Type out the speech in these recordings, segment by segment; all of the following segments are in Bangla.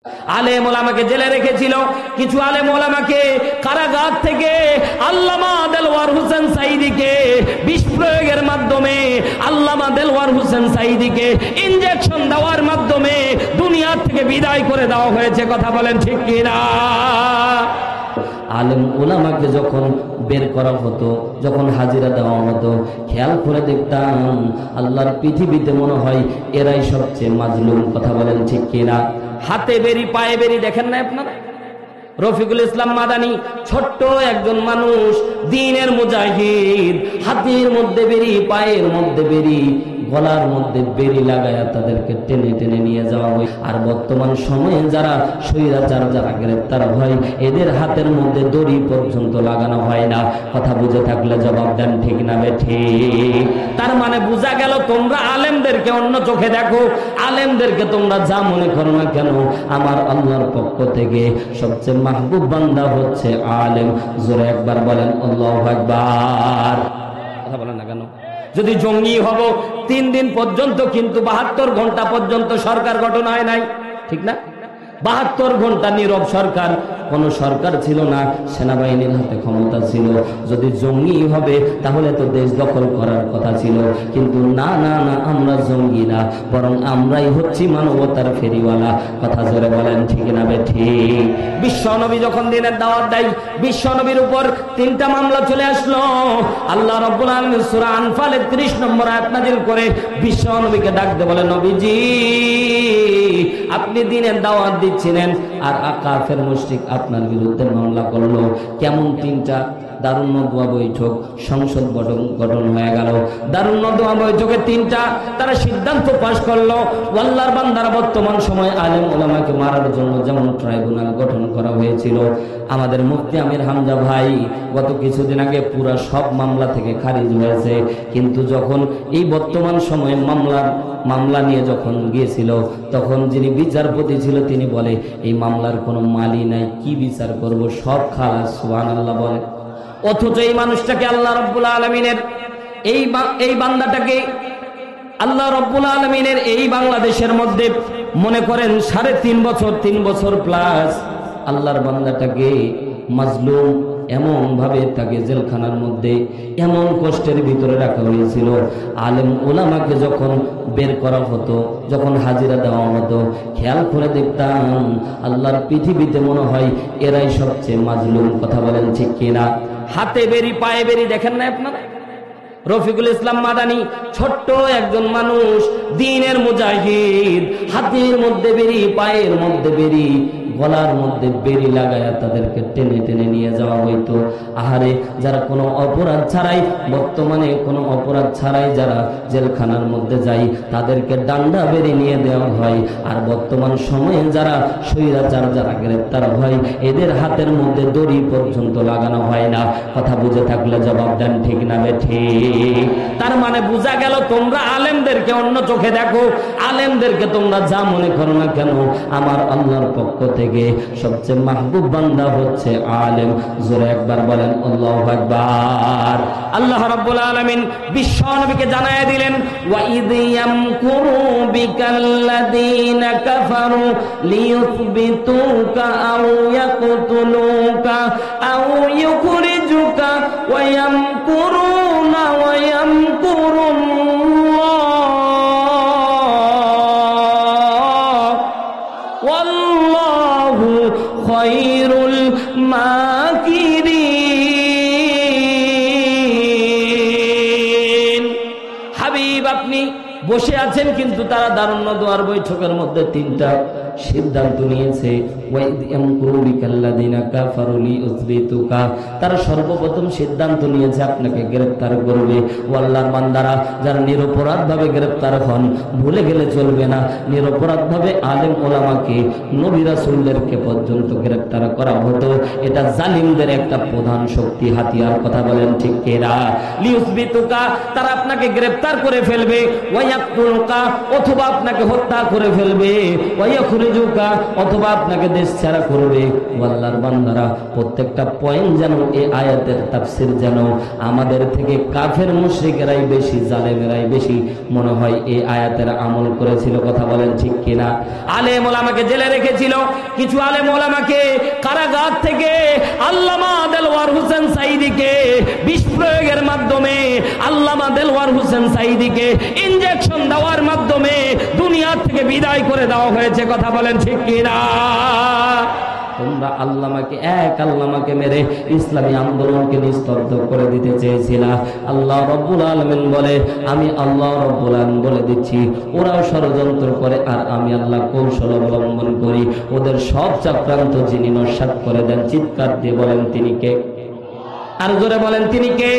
আলেম ওলামাকে জেলে রেখেছিল, কিছু আলেম ওলামাকে কারাগার থেকে আল্লামা দেলওয়ার হোসেন সাঈদীকে বিষ প্রয়োগের মাধ্যমে, আল্লামা দেলওয়ার হোসেন সাঈদীকে ইনজেকশন দেওয়ার মাধ্যমে দুনিয়া থেকে বিদায় করে দেওয়া হয়েছে। কথা বলেন ঠিক কিনা? আলেম ওলামাকে যখন বের করা হতো, যখন হাজিরা দেওয়া হতো, খেয়াল করে দেখতাম আল্লাহর পৃথিবীতে মনে হয় এরাই সবচেয়ে মাজলুম। কথা বলেন ঠিক কিনা? হাতে বেরি পায়ে বেরি দেখেন না আপনারা? রফিকুল ইসলাম মাদানী ছোট্ট একজন মানুষ, দ্বীনের মুজাহিদ, হাতের মধ্যে বেরি পায়ের মধ্যে বেরি, গলার মধ্যে বেরি লাগায়া তাদেরকে টেনে টেনে নিয়ে যাওয়া হয়। আর বর্তমান সময়ে যারা স্বৈরাচার, যারা গ্রেপ্তার হয়, এদের হাতের মধ্যে দড়ি পর্যন্ত লাগানো হয় না। কথা বুঝে থাকলে জবাব দেন ঠিক না বেঠিক? তার মানে বোঝা গেল তোমরা আলেমদেরকে অন্য চোখে দেখো, আলেমদেরকে তোমরা যা মনে করো না কেন, আমার আল্লাহর পক্ষ থেকে সবচেয়ে মাহবুব বান্দা হচ্ছে আলেম। জোরে একবার বলেন আল্লাহু আকবার। কথা বলেন না কেন? যদি জঙ্গি হব 3 দিন পর্যন্ত, কিন্তু 72 ঘন্টা পর্যন্ত সরকার গঠন হয় নাই, ঠিক না? 72 ঘন্টা নীরব সরকার, কোন সরকার ছিল না, সেনাবাহিনীর হাতে ক্ষমতা ছিল। যদি জঙ্গি হবে তাহলে তো দেশ দখল করার কথা ছিল, কিন্তু না না না, আমরা জঙ্গি না, বরং আমরাই হচ্ছি মানবতার ফেরিওয়ালা। কথা জোরে বলেন ঠিক না বেঠিক? বিশ্ব নবী যখন দিনের দাওয়াত দেয়, বিশ্ব নবীর উপর 3টা মামলা চলে আসলো। আল্লাহ রাব্বুল আলামিন সূরা আনফালের 30 নম্বর আয়াত নাযিল করে বিশ্ব নবীকে ডাক দিয়ে বলে, নবীজি আপনি দিনের দাওয়াত দিচ্ছিলেন আর কাফের মুশরিক আপনার বিরুদ্ধে মামলা করলো। কেমন 3টা দারুণ দোয়া বৈঠক, সংসদ গঠন হয়ে গেল। দারুণ দোয়া বৈঠকে 3টা তারা সিদ্ধান্ত পাশ করলো। আল্লাহর বান্দারা বর্তমান সময় আলেম ওলামাকে মারার জন্য যেমন ট্রাইব্যুনাল গঠন করা হয়েছিল, আমাদের মুফতি আমির হামজা ভাই গত কিছুদিন আগে পুরা সব মামলা থেকে খারিজ হয়েছে। কিন্তু যখন এই বর্তমান সময়ে মামলা নিয়ে যখন গিয়েছিল, তখন যিনি বিচারপতি ছিল তিনি বলে এই মামলার কোনো মালি নাই, কি বিচার করব, সব খালাস। সুবহানাল্লাহ বলে। অথচ এই মানুষটাকে আল্লাহ রাব্বুল আলামিনের এই বান্দাটাকে আল্লাহ রাব্বুল আলামিনের এই বাংলাদেশের মধ্যে মনে করেন 3.5 বছর প্লাস আল্লাহর বান্দাটাকে মাজলুম এমন ভাবে তাকে জেলখানার মধ্যে এমন কষ্টের ভিতরে রাখা হয়েছিল। আলেম ওলামাকে যখন বের করা হতো, যখন হাজিরা দেওয়া হতো, খেয়াল করে দেখতাম আল্লাহর পৃথিবীতে মনে হয় এরাই সবচেয়ে মাজলুম। কথা বলেন ঠিক কিনা? হাতে বেরি পায়ে বেরি দেখেন না আপনারা? রফিকুল ইসলাম মাদানী ছোট্ট একজন মানুষ, দ্বীনের মুজাহিদ, হাতের মধ্যে বেরি পায়ের মধ্যে বেরি, গলার মধ্যে বেরি লাগায়া তাদেরকে টেনে টেনে নিয়ে যাওয়া হইতো। আহারে, যারা কোনো অপরাধ ছাড়াই, বর্তমানে কোনো অপরাধ ছাড়াই যারা জেলখানার মধ্যে যায় তাদেরকে ডান্ডা বেরি নিয়ে দেওয়া হয়। আর বর্তমান সময়ে যারা স্বৈরাচার, যারা গ্রেপ্তার হয়, এদের হাতের মধ্যে দড়ি পর্যন্ত লাগানো হয় না। কথা বুঝে থাকলে জবাব দেন ঠিক না বেঠিক? তার মানে বোঝা গেল তোমরা আলেমদেরকে অন্য চোখে দেখো, আলেমদেরকে তোমরা যা মনে করো না কেন, আমার আল্লাহর পক্ষ থেকে সবচেয়ে মাহবুব বান্দা হচ্ছে আলেম। জোরে একবার বলেন আল্লাহু আকবার। আল্লাহ রাব্বুল আলামিন বিশ্ব নবীকে জানায় দিলেন, ওয়া ইয ইয়ামকুরু বিকাল্লাযীনা কাফারু লিয়ুথবিতুকা আও ইয়াকতুলুকা আও ইউখরিজুকা ওয়া ইয়ামকুরুনা ওয়া ইয়ামকুরুল্লাহ ওয়াল্লাহু খায়রুল মাকিরিন। হাবিব আপনি বসে আছেন, কিন্তু তারা দারুণ দোয়ার বৈঠকের মধ্যে 3টা সিদ্ধান্ত নিয়েছে। তারা সর্বপ্রথম সিদ্ধান্ত নিয়েছে আপনাকে গ্রেফতার করবে। আল্লাহর বান্দারা যারা নিরপরাধ ভাবে গ্রেফতার হন, ভুলে গেলে চলবে না, নিরপরাধ ভাবে আলেম ওলামাকে, নবী রাসূলদেরকে পর্যন্ত গ্রেফতার করা হতো। এটা জালিমদের একটা প্রধান শক্তি, হাতিয়ার। কথা বলেন ঠিক কিনা? লিউসবিতুকা, তারা আপনাকে গ্রেফতার করে ফেলবে। ওয়া ওয়ায়াকতুলুকা, অথবা আপনাকে হত্যা করে ফেলবে, ওয়ায়াখরিজুকা, অথবা আপনাকে দেশ ছাড়া করবে। আল্লাহর বান্দারা, প্রত্যেকটা পয়েন্ট যেন এই আয়াতের তাফসীর যেন আমাদের থেকে কাফের মুশরিকেরাই বেশি, জালেমেরাই বেশি মনে হয় এই আয়াতের আমল করেছিল। কথা বলেন ঠিক কিনা? আলেম ওলামাকে জেলে রেখেছিল, কিছু আলেম ওলামাকে কারাগার থেকে আল্লামা দেলওয়ার হোসেন সাঈদীকে বিষ প্রয়োগের মাধ্যমে, আল্লামা দেলওয়ার হোসেন সাঈদীকে ইনজেকশন দেওয়ার মাধ্যমে দুনিয়া থেকে বিদায় করে দেওয়া হয়েছে। কথা বলেন ঠিক কিনা? তোমরা আল্লামাকে, এক আল্লামাকে মেরে ইসলামী আন্দোলনকে নিস্তব্ধ করে দিতে চেয়েছিলা। আল্লাহ রব্বুল আলামিন বলে, আমি আল্লাহ রব্বুল আলামিন বলে দিচ্ছি, ওরাও ষড়যন্ত্র করে আর আমি আল্লাহ কৌশল অবলম্বন করি। ওদের সব চক্রান্ত যিনি নস্যাৎ করে দেন, চিৎকার দিয়ে বলেন তিনি কে? আর জোরে বলেন তিনি কে?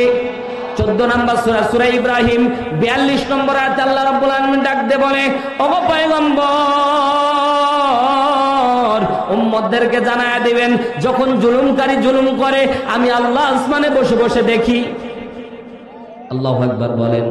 14 নম্বর সূরা, সূরা ইব্রাহিম 42 নম্বর আয়াতে আল্লাহ রাব্বুল আলামিন ডাক দিয়ে বলে, ওগো পয়গম্বর, উম্মতদেরকে জানায়া দিবেন, যখন জুলুমকারী জুলুম করে আমি আল্লাহ আসমানে বসে বসে দেখি। আল্লাহু আকবার বলেন।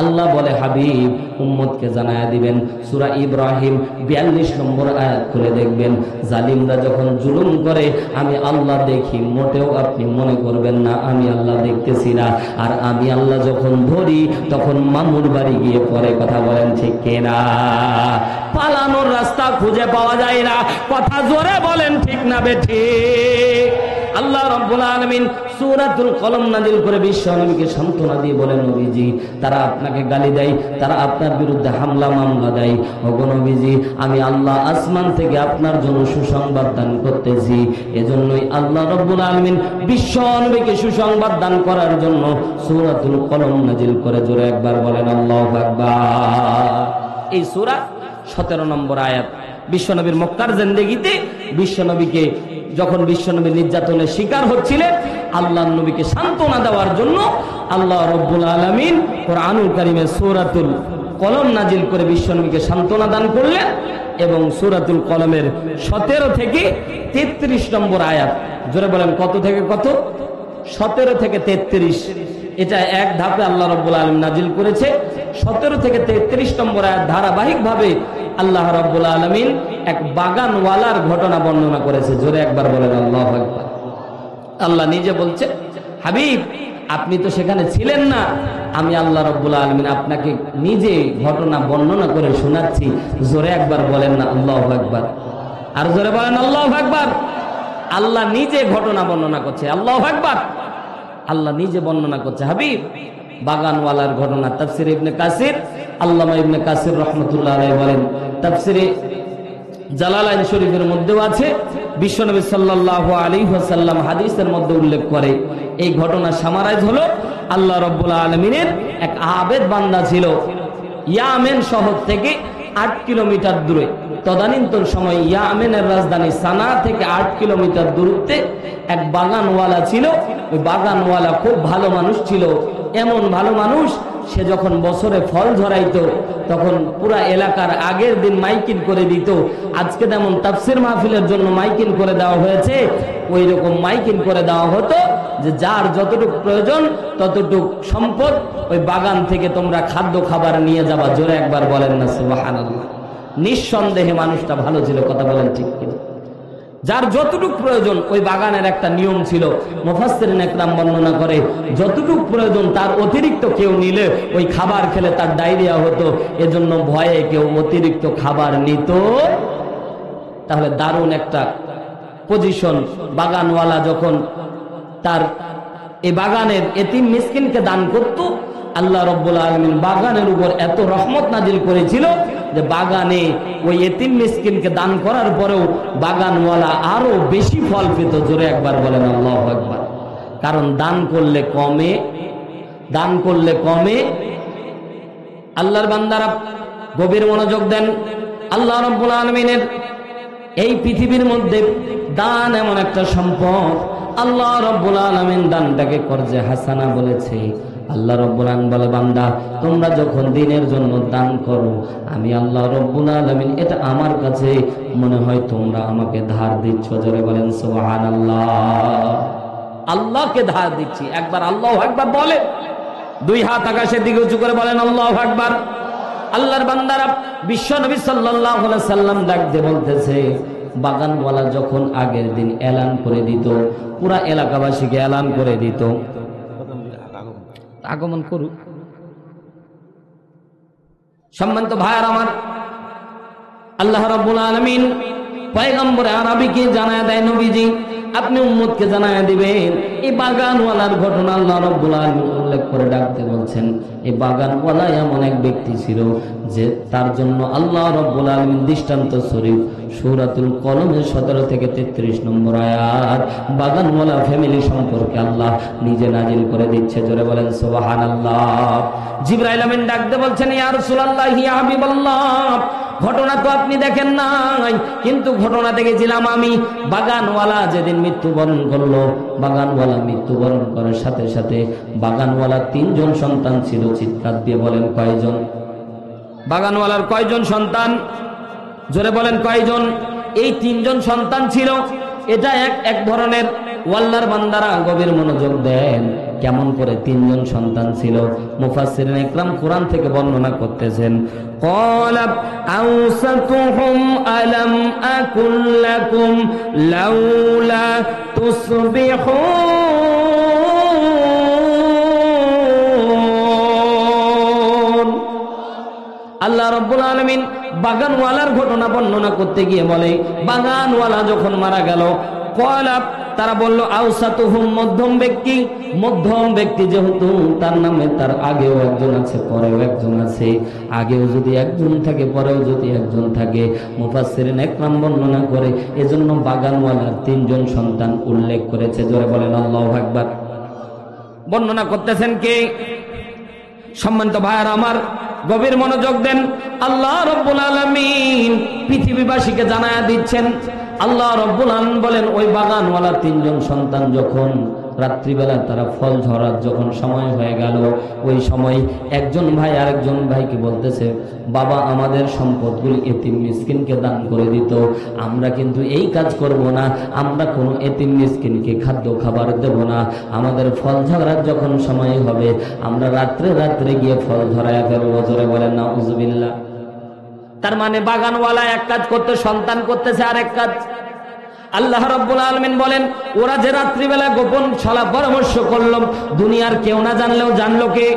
আল্লাহ বলে, হাবিব উম্মতকে জানায়া দিবেন, সূরা ইব্রাহিম 42 নম্বর আয়াত খুলে দেখবেন, জালিমরা যখন জুলুম করে আমি আল্লাহ দেখি, মোটেও আপনি মনে করবেন না আমি আল্লাহ দেখতেছি না। আর আমি আল্লাহ যখন ধরি তখন মামুর বাড়ি গিয়ে পরে। কথা বলেন ঠিক কিনা? পালানোর রাস্তা খুঁজে পাওয়া যায় না। কথা জোরে বলেন ঠিক না বেঠিক? আল্লাহ রাব্বুল আলামিন সূরাতুল কলম নাযিল করে বিশ্ব নবীকে সান্ত্বনা দিয়ে বলেন, নবীজি তারা আপনাকে গালি দেয়, তারা আপনার বিরুদ্ধে হামলা মামলা দেয়, ওগো নবীজি আমি আল্লাহ আসমান থেকে আপনার জন্য সুসংবাদ দান করতেছি। এজন্যই আল্লাহ রাব্বুল আলামিন বিশ্ব নবীকে সুসংবাদ দান করার জন্য সূরাতুল কলম নাযিল করে। জোরে একবার বলেন আল্লাহু আকবার। এই সূরা 17 নম্বর আয়াত। বিশ্বনবীর মক্কার জিন্দেগিতে বিশ্বনবীকে যখন বিশ্বনবী নির্যাতনের শিকার হচ্ছিলেন, আল্লাহর নবীকে সান্ত্বনা দেওয়ার জন্য আল্লাহ রাব্বুল আলামিন কোরআনুল কারীমে সূরাতুল কলম নাজিল করে বিশ্বনবীকে সান্ত্বনা দান করলেন। এবং সূরাতুল কলমের 17 থেকে 33 নম্বর আয়াত। জোরে বলেন কত থেকে কত? 17 থেকে 33। এটা এক ধাপে আল্লাহ রাব্বুল আলামিন নাজিল করেছে। 17 থেকে 33 নম্বর আয়াত ধারাবাহিকভাবে আল্লাহ রাব্বুল আলামিন এক বাগানওয়ালার ঘটনা বর্ণনা করেছে। জোরে একবার বলেন আল্লাহু আকবার। আল্লাহ নিজে বলছে, হাবিব আপনি তো সেখানে ছিলেন না, আমি আল্লাহ রাব্বুল আলামিন আপনাকে নিজে ঘটনা বর্ণনা করে শোনাচ্ছি। জোরে একবার বলেন না আল্লাহু আকবার। আর জোরে বলেন আল্লাহু আকবার। আল্লাহ নিজে ঘটনা বর্ণনা করছে। আল্লাহু আকবার। আল্লাহ নিজে বর্ণনা করছে। হাবিব বাগানওয়ালার ঘটনা। তাফসিরে ইবনে কাসির, আল্লামা ইবনে কাসির রাহমাতুল্লাহ আলাইহি বলেন, তাফসিরে জালালাইন শরীফের মধ্যেও আছে, বিশ্বনবী সাল্লাল্লাহু আলাইহি ওয়াসাল্লাম হাদিসের মধ্যে উল্লেখ করে। এই ঘটনা সামারাইজ হলো, আল্লাহ রাব্বুল আলামিনের এক আবেদ বান্দা ছিল, ইয়ামেন শহর থেকে 8 কিলোমিটার দূরে। তদানীন্তন সময় ইয়ামেনের রাজধানী সানা থেকে 8 কিলোমিটার দূরত্বে এক বাগানওয়ালা ছিল। ওই বাগানওয়ালা খুব ভালো মানুষ ছিল। এমন ভালো মানুষ, সে যখন বছরে ফল ঝরাইতো তখন পুরা এলাকার আগের দিন মাইকিং করে দিত। আজকে যেমন তাফসির মাহফিলের জন্য মাইকিং করে দেওয়া হয়েছে, ওই রকম মাইকিং করে দেওয়া হতো যে যার যতটুকু প্রয়োজন ততটুক সম্পদ ওই বাগান থেকে তোমরা খাদ্য খাবার নিয়ে যাবা। জোরে একবার বলেন না সুবহানাল্লাহ। নিঃসন্দেহে মানুষটা ভালো ছিল। কথা বলেন ঠিক কিনা? যার যতটুক প্রয়োজন, ওই বাগানের একটা নিয়ম ছিল, মুফাসসিরিন একরাম বর্ণনা করে, যতটুক প্রয়োজন তার অতিরিক্ত কেউ নিলে ওই খাবার খেলে তার ডায়রিয়া হতো, এজন্য ভয়ে কেউ অতিরিক্ত খাবার নিত। তাহলে দারুণ একটা পজিশন। বাগানওয়ালা যখন তার এই বাগানের এতিম মিসকিনকে দান করত, আল্লাহ রাব্বুল আলামিন বাগানের উপর এত রহমত নাজিল করেছিল যে বাগানে ওই এতিম মিসকিনকে দান করার পরেও বাগানওয়ালা আরো বেশি ফল পেত। জোরে একবার বলেন আল্লাহু আকবার। কারণ দান করলে কমে, দান করলে কমে। আল্লাহর বান্দারা গভীর মনোযোগ দেন। আল্লাহ রাব্বুল আলামিনের এই পৃথিবীর মধ্যে দান এমন একটা সম্পদ। আল্লাহ রাব্বুল আলামিন দানটাকে কর্জে হাসানা বলেছে। আল্লাহ রাব্বুল আলামিন বলে, বান্দা তোমরা যখন দিনের জন্য দান করো, আমি আল্লাহ রাব্বুল আলামিন এটা আমার কাছে মনে হয় তোমরা আমাকে ধার দিচ্ছ। জোরে বলেন সুবহানাল্লাহ। আল্লাহকে ধার দিচ্ছি। একবার আল্লাহু আকবার বলে, দুই হাত আকাশের দিকে উঁচু করে বলেন আল্লাহু আকবার। আল্লাহর বান্দারা, বিশ্ব নবী সাল্লাল্লাহু আলাইহি সাল্লাম ডাক দিয়ে বলতেছে, বাগানওয়ালা যখন আগের দিন এলান করে দিত, পুরা এলাকাবাসীকে এলান করে দিত, আগমন করুক। সম্মানিত ভাইয়ার আমার, আল্লাহ রাব্বুল আলামিন পয়গম্বর আরবিকে জানায় দেয়, নবীজি আপনি উম্মতকে জানায় দিবেন। এই বাগানওয়ালার ঘটনা আল্লাহ রাব্বুল আলামিন উল্লেখ করে ডাকতে বলছেন। এই বাগানওয়ালা এমন এক ব্যক্তি ছিল যে তার জন্য আল্লাহ রাব্বুল আলামিন দৃষ্টান্ত স্বরূপ সূরাতুল কলমের 17 থেকে 33 নম্বর আয়াত বাগানওয়ালা ফ্যামিলি সম্পর্কে আল্লাহ নিজে নাজিল করে দিচ্ছে। জোরে বলেন সুবহানাল্লাহ। জিবরাইল আমিন ডাকতে বলছেন, ইয়া রাসূলুল্লাহ, ইয়া হাবিবাল্লাহ, ঘটনা তো আপনি দেখেন নাই, কিন্তু ঘটনা দেখেছিলাম আমি। বাগানওয়ালা যেদিন মৃত্যুবরণ করলো, বাগানওয়ালা মৃত্যুবরণ করার সাথে সাথে বাগানওয়ালা 3 জন সন্তান ছিল। চিৎকার দিয়ে বলেন কয়জন? বাগানওয়ালার কয়জন সন্তান? জোরে বলেন কয়জন? এই 3 জন সন্তান ছিল। এটা এক ধরনের, আল্লাহর বান্দারা গভীর মনোযোগ দেন কেমন করে 3 জন সন্তান ছিল। মুফাসসিরিন ইকরাম কোরআন থেকে বর্ণনা করতেছেন, ক্বালা আওসাতুহুম আলাম আকুল লাকুম লাউলা তুসবিহুন। আল্লাহ রাব্বুল আলামিন বাগানওয়ালার ঘটনা বর্ণনা করতে গিয়ে বলে, বাগানওয়ালা যখন মারা গেল, ক্বালা তারা বলল আওসাতুহুম, মধ্যম ব্যক্তি। মধ্যম ব্যক্তি যেহেতু তার নামে তার আগেও একজন আছে, পরেও একজন আছে। আগেও যদি একজন থাকে, পরেও যদি একজন থাকে, মুফাসসিরিন ইকরাম বর্ণনা করে এজন্য বাগানওয়ালার 3 জন সন্তান উল্লেখ করেছে। জোরে বলেন আল্লাহু আকবার। বর্ণনা করতেছেন কে? সম্মানিত ভাইয়ার আমার, গভীর মনোযোগ দেন। আল্লাহ রাব্বুল আলামিন পৃথিবীবাসীকে জানায়া দিচ্ছেন। আল্লাহ রাব্বুল আলামিন বলেন, ওই বাগানওয়ালার 3 জন সন্তান যখন রাত্রিবেলা তারা ফল ঝরার যখন সময় হয়ে গেল, ওই সময় একজন ভাই আরেকজন ভাইকে বলতেছে, বাবা আমাদের সম্পদগুলি এতিম মিসকিনকে দান করে দিত, আমরা কিন্তু এই কাজ করব না, আমরা কোনো এতিম মিসকিনকে খাদ্য খাবার দেব না। আমাদের ফল ঝরার যখন সময় হবে আমরা রাত্রে রাত্রে গিয়ে ফল ঝরায় ফেলবো। জোরে বলেন নাউজুবিল্লাহ। তার মানে বাগানওয়ালা এক কাজ করতে, সন্তান করতেছে আরেক কাজ। আল্লাহ রাব্বুল আলামিন বলেন, ওরা যে রাত্রিবেলা গোপন ছলা পরামর্শ করলো, দুনিয়ার কেউ না জানলেও জানলো কে?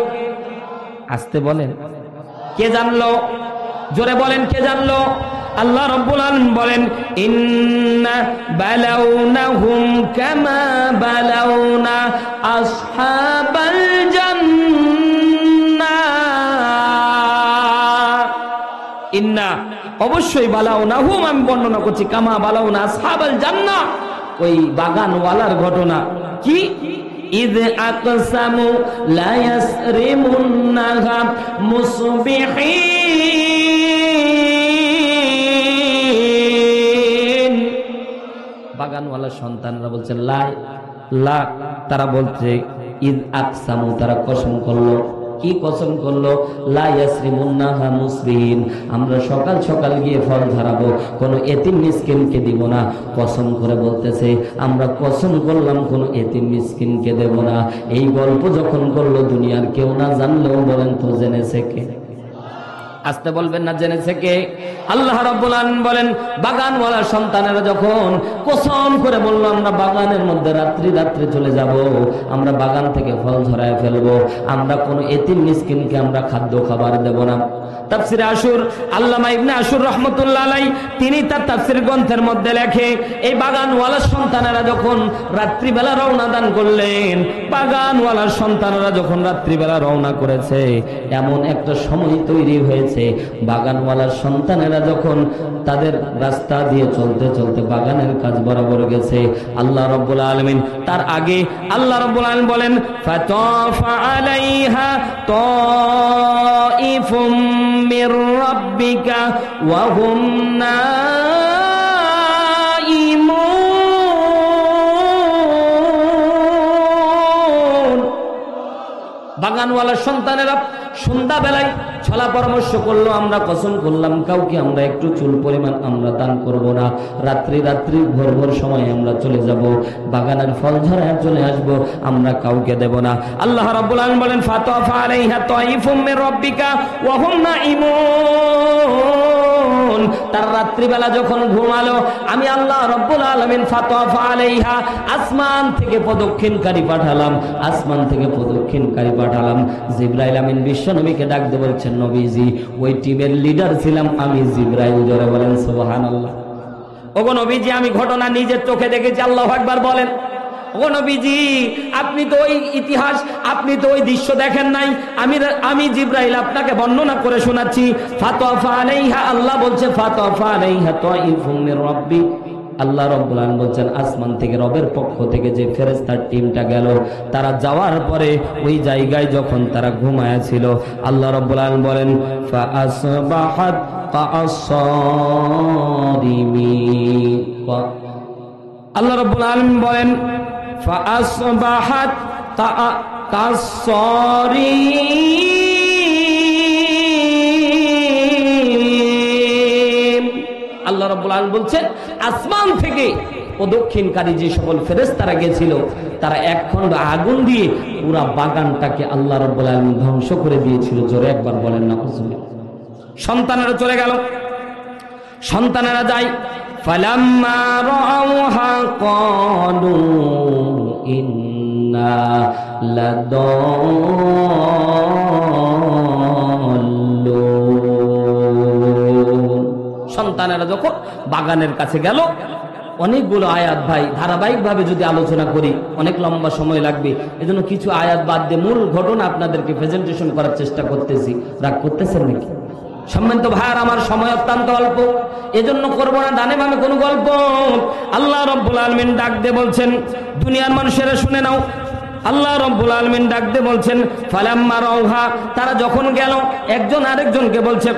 আসতে বলেন, কে জানলো? জোরে বলেন, কে জানলো? আল্লাহ রাব্বুল আলামিন বলেন, ইন্না বালাউনাহুম কামা বালাউনা আসহাবাল জান্নাহ। ইন্না অবশ্যই বালাউনাহুম, আমি বর্ণনা করছি, কামা বালাউনা আসহাবাল জান্নাহ, ওই বাগানওয়ালার ঘটনা। কি? ইদ আকসামু লা ইয়াসরিমুন্নাহা মুসবিহিন। বাগানওয়ালার সন্তানরা বলছে লা লা, তারা বলছে ইদ আকসামু, তারা কসম করলো। কি কসম করলো? লা ইয়াসরিমুন্নাহা মুসবিহিন, আমরা সকাল সকাল গিয়ে ফল ঝরাবো, কোনো এতিম মিসকিনকে দিব না। কসম করে বলতেছে, আমরা কসম করলাম কোনো এতিম মিসকিনকে দেব না। এই গল্প যখন করলো, দুনিয়ার কেউ না জানলেও বলেন তো জেনেছে কে? আসতে বলবেন না, জেনেছে কে? আল্লাহ রাব্বুল আলামিন বলেন, বাগানওয়ালার সন্তানেরা যখন কসম করে বলল, আমরা বাগানের মধ্যে রাত্রি রাত্রি চলে যাব, আমরা বাগান থেকে ফল ঝরায় ফেলবো, আমরা কোনো এতিম মিসকিনকে আমরা খাদ্য খাবার দেব না। তাফসিরে আশুর আল্লামা ইবনে আশুর রাহমাতুল্লাহ আলাইহি তিনি তার তাফসির গ্রন্থের মধ্যে লেখে, এই বাগানওয়ালার সন্তানেরা যখন রাত্রিবেলা রওনা দান করলেন, বাগানওয়ালার সন্তানেরা যখন রাত্রিবেলা রওনা করেছে, এমন একটা সময় তৈরি হয়েছে, বাগানওয়ালার সন্তানেরা যখন তাদের রাস্তা দিয়ে চলতে চলতে বাগানের কাজ বরাবর গেছে, আল্লাহ রাব্বুল আলামিন তার আগে আল্লাহ রাব্বুল আলামিন বলেন, ফাতাফা আলাইহা তাইফুম মির রাব্বিকা ওয়া হুম নাইমুন। বাগানওয়ালার সন্তানেরা সন্ধ্যাবেলায় ছলা পরামর্শ করলো, আমরা কসম করলাম কাউকে আমরা একটু চুল পরিমাণ আমরা দান করব না। রাত্রি ভোর ভোর সময় আমরা চলে যাব, বাগানের ফল ঝরায় চলে আসব, আমরা কাউকে দেব না। আল্লাহ রাব্বুল আলামিন বলেন ফাতাফা আলাইহা তাইফুম মির রাব্বিকা ওয়া হুম নাঈমুন। তার রাত্রিবেলা যখন ঘুমালো, আমি আল্লাহ রাব্বুল আলামিন ফাতাফা আলাইহা আসমান থেকে প্রদক্ষিণকারী পাঠালাম, আসমান থেকে প্রদক্ষিণকারী পাঠালাম। জিবরাইল আমিন বিশ্ব নবীকে ডাক দিয়ে বলছেন, নবীজি ওই টিমের লিডার ছিলাম আমি জিবরাইল। জোরে বলেন সুবহানাল্লাহ। ওগো নবীজি আমি ঘটনা নিজের চোখে দেখেছি। আল্লাহু আকবার বলেন। ও নবীজি আপনি তো ওই ইতিহাস, আপনি তো ওই দৃশ্য দেখেন নাই, আমি জিবরাইল আপনাকে বর্ণনা করে শোনাচ্ছি। ফাতাফা আলাইহা, আল্লাহ বলছে ফাতাফা আলাইহা তাইফুম মির রাব্বি। আল্লাহ রাব্বুল আলামিন বলছেন আসমান থেকে রবের পক্ষ থেকে যে ফেরেশতার টিমটা গেল, তারা যাওয়ার পরে ওই জায়গায় যখন তারা ঘুমায়া ছিল, আল্লাহ রাব্বুল আলামিন বলেন ফাআসবাহাত কাআসসারিমিন। আল্লাহ রাব্বুল আলামিন বলেন ফাআসবাহাত কাআসসারিমিন। আল্লাহ রাব্বুল আলামিন বলছেন আসমান থেকে প্রদক্ষিণকারী যে সকল ফেরেশতারা গেছিল, তারা এক খণ্ড আগুন দিয়ে পুরা বাগানটাকে আল্লাহ রাব্বুল আলামিন ধ্বংস করে দিয়েছিল। জোরে একবার বলেন না হুজুর। সন্তানেরা চলে গেল, সন্তানেরা যায়। ফালাম্মা রাআউহা ক্বালু ইন্না লাদাল্লুন। সন্তানেরা যখন বাগানের কাছে গেল, অনেকগুলো আয়াত ভাই ধারাবাহিকভাবে যদি আলোচনা করি অনেক লম্বা সময় লাগবে, এজন্য কিছু আয়াত বাদ দিয়ে মূল ঘটনা আপনাদেরকে প্রেজেন্টেশন করার চেষ্টা করতেছি। রাগ করতেছেন নাকি? সম্মানিত ভাইয়ার আমার সময় অত্যন্ত অল্প, এজন্য করব না ডানে বামে কোনো গল্প। আল্লাহ রাব্বুল আলামিন ডাক দিয়ে বলছেন, দুনিয়ার মানুষেরা শুনে নাও। আল্লাহ রাব্বুল আলামিন ডাক দিয়ে বলছেন ফালাম্মা রাউহা, তারা যখন গেল একজন আরেকজনকে বলছে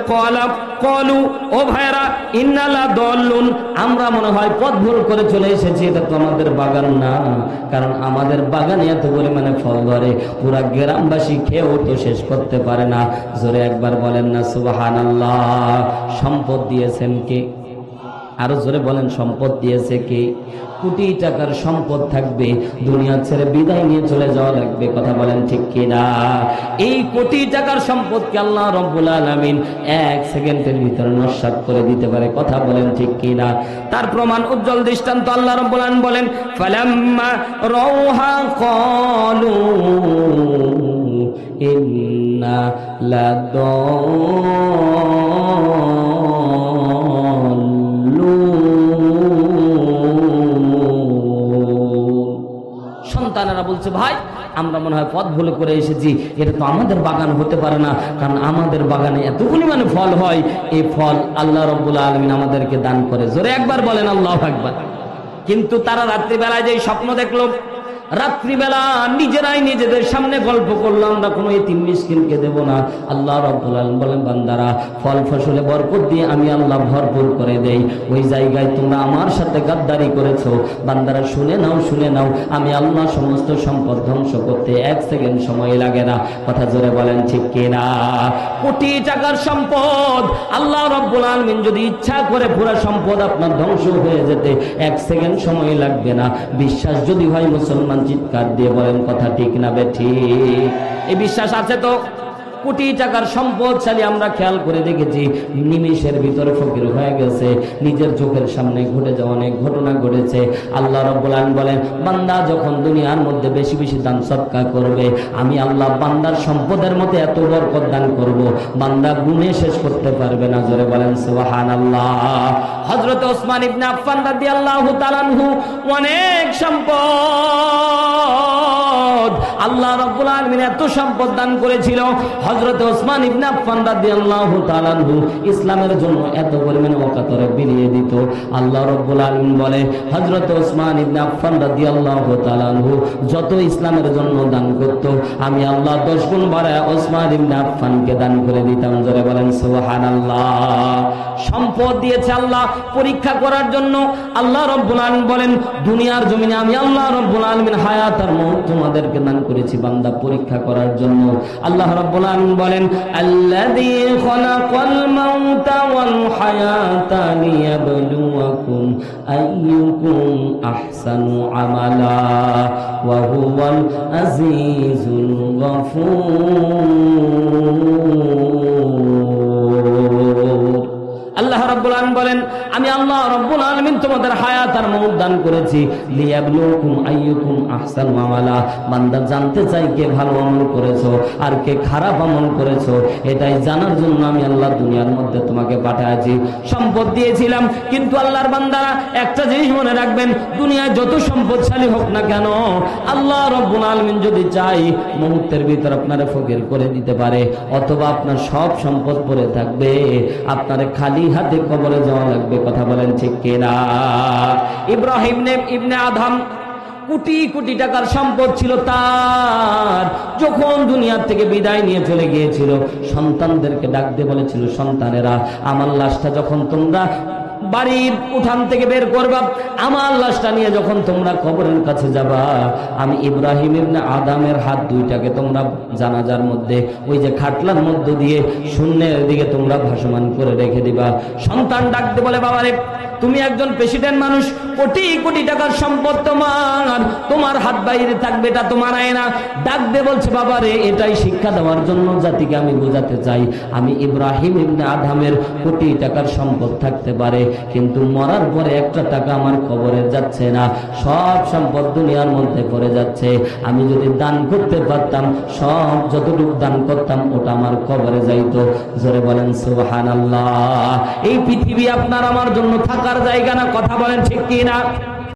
কলু, ও ভাইরা ইন্না লাদাল্লুন, আমরা মনে হয় পথ ভুল করে চলে এসেছি, এটা তো আমাদের বাগান না, কারণ আমাদের বাগানে এত পরিমাণে ফল ধরে পুরা গ্রামবাসী খেয়েও তো শেষ করতে পারে না। জোরে একবার বলেন না সুবহানাল্লাহ। সম্পদ দিয়েছেন কে? আরো জোরে বলেন সম্পদ দিয়েছে কে? কোটি টাকার সম্পদ থাকবে, দুনিয়া ছেড়ে বিদায় নিয়ে চলে যাওয়া লাগবে, কথা বলেন ঠিক কিনা? এই কোটি টাকার সম্পদকে আল্লাহ রাব্বুল আলামিন এক সেকেন্ডের ভিতরে নস্যাৎ করে দিতে পারে, কথা বলেন ঠিক কিনা? তার প্রমাণ উজ্জ্বল দৃষ্টান্ত আল্লাহ রাব্বুল আলামিন বলেন ফালাম্মা রাউহা ক্বালু ইন্না সন্তানেরা বলছে ভাই আমরা মনে হয় পথ ভুল করে এসেছি, এটা তো আমাদের বাগান হতে পারে না, কারণ আমাদের বাগানে এত পরিমাণে ফল হয়, এই ফল আল্লাহ রাব্বুল আলামিন আমাদেরকে দান করে। জোরে একবার বলেন আল্লাহু আকবার। কিন্তু তারা রাত্রিবেলায় যে স্বপ্ন দেখলো, রাত্রিবেলা নিজেরাই নিজেদের সামনে গল্প করলো আমরা কোনো এতিম মিসকিনকে দেব না। আল্লাহ রাব্বুল আলামিন বলেন বান্দারা ফল ফসলে বরকত দিয়ে আমি আল্লাহ ভরপুর করে দেই, ওই জায়গায় তোমরা আমার সাথে গাদ্দারি করেছো। বান্দারা শুনে নাও, আমি আল্লাহ সমস্ত সম্পদ ধ্বংস করতে এক সেকেন্ড সময় লাগে না, কথা জোরে বলেন ঠিক কিনা? কোটি টাকার সম্পদ আল্লাহ রাব্বুল আলামিন যদি ইচ্ছা করে পুরো সম্পদ আপনার ধ্বংস হয়ে যেতে এক সেকেন্ড সময় লাগবে না। বিশ্বাস যদি হয় মুসলমান চিৎকার দিয়ে বলেন কথা ঠিক না বেঠিক? এই বিশ্বাস আছে তো? কোটি টাকার সম্পদশালী আমরা খেয়াল করে দেখেছি নিমেষের ভিতরে ফকির হয়ে গেছে, নিজের চোখের সামনে ঘটে যাওয়া অনেক ঘটনা ঘটেছে। আল্লাহ রাব্বুল আলামিন বলেন বান্দা যখন দুনিয়ার মধ্যে বেশি বেশি দান সদকা করবে, আমি আল্লাহ বান্দার সম্পদের মধ্যে এত বরকত দান করব বান্দা গুণে শেষ করতে পারবে না। জোরে বলেন সুবহানাল্লাহ। হযরত ওসমান ইবনে আফফান রাদিয়াল্লাহু তাআলা আনহু অনেক সম্পদ, আল্লাহ রাব্বুল আলামিন এত সম্পদ দান করেছিল। হযরত ওসমান ইবনে আফফান রাদিয়াল্লাহু তাআলা আনহু ইসলামের জন্য এত পরিমাণে ওকাতরে বিলিয়ে দিত। আল্লাহ রাব্বুল আলামিন বলে হযরত ওসমান ইবনে আফফান রাদিয়াল্লাহু তাআলা আনহু যত ইসলামের জন্য দান করত, আমি আল্লাহ 10 গুণ বাড়ায় ওসমান ইবনে আফফানকে দান করে দিতাম। জোরে বলেন সুবহানাল্লাহ। সম্পদ দিয়েছে আল্লাহ পরীক্ষা করার জন্য। আল্লাহ রাব্বুল আলামিন বলেন দুনিয়ার জমিনে আমি আল্লাহ রাব্বুল আলামিন হায়াত আর মউত তোমাদেরকে দান করেছি বান্দা পরীক্ষা করার জন্য। আল্লাহ রাব্বুল আলামিন বলেন আল্লাযী খালাকাল মাউতা ওয়াল হায়াতা লিয়াবলুয়াকুম আইয়ুকুম আহসানু আমালা ওয়া হুয়াল আজিজুল গফুর। আল্লাহ রাব্বুল আলামিন বলেন আমি আল্লাহ রাব্বুল আলামিন তোমাদের হায়াত আর মউত দান করেছি লিয়াবলুকুম আইয়ুকুম আহসানু আমালা। বান্দা জানতে চাই কে ভালো আমল করেছো আর কে খারাপ আমল করেছো, এটাই জানার জন্য আমি আল্লাহ দুনিয়ার মধ্যে তোমাকে পাঠিয়েছি। সম্পদ দিয়েছিলাম, কিন্তু আল্লাহর বান্দারা একটা জিনিস মনে রাখবেন, দুনিয়ায় যত সম্পদশালী হোক না কেন আল্লাহ রাব্বুল আলামিন যদি চাই মুহূর্তের ভিতর আপনারে ফকির করে দিতে পারে, অথবা আপনার সব সম্পদ পড়ে থাকবে, আপনারে খালি হাতে কবরে যাওয়া লাগবে। কথা বলেন ঠিক কিনা? ইব্রাহিম ইবনে আদম কোটি কোটি টাকার সম্পদ ছিল তার। যখন দুনিয়ার থেকে বিদায় নিয়ে চলে গিয়েছিল সন্তানদেরকে ডাক দিয়ে বলেছিল সন্তানেরা আমার লাশটা যখন তোমরা বাড়ির উঠান থেকে বের করবা, আমার লাশটা নিয়ে যখন তোমরা কবরের কাছে যাবা, আমি ইব্রাহিম ইবনে আদমের হাত দুইটাকে তোমরা জানাজার মধ্যে ওই যে খাটলার মধ্য দিয়ে শূন্যের দিকে তোমরা ভাসমান করে রেখে দিবা। সন্তান ডাকতে বলে বাবারে তুমি একজন প্রেসিডেন্ট মানুষ, কোটি কোটি টাকার সম্পদ তোমার, তোমার হাত বাইরে থাকবে, এটা তোমার আয়না। ডাক দিয়ে বলছে বাবারে এটাই শিক্ষা দেওয়ার জন্য জাতিকে আমি বোঝাতে চাই আমি ইব্রাহিম ইবনে আদমের কোটি টাকার সম্পদ থাকতে পারে, কিন্তু মরার পরে একটা টাকা আমার কবরে যাচ্ছে না, সব সম্পদ দুনিয়ার মধ্যে পড়ে যাচ্ছে। আমি যদি দান করতে পারতাম সব যতটুকু দান করতাম ওটা আমার কবরে যাইতো। জোরে বলেন সুবহানাল্লাহ। এই পৃথিবী আপনার আমার জন্য থাকার জায়গা না। কথা বলেন ঠিক কিনা?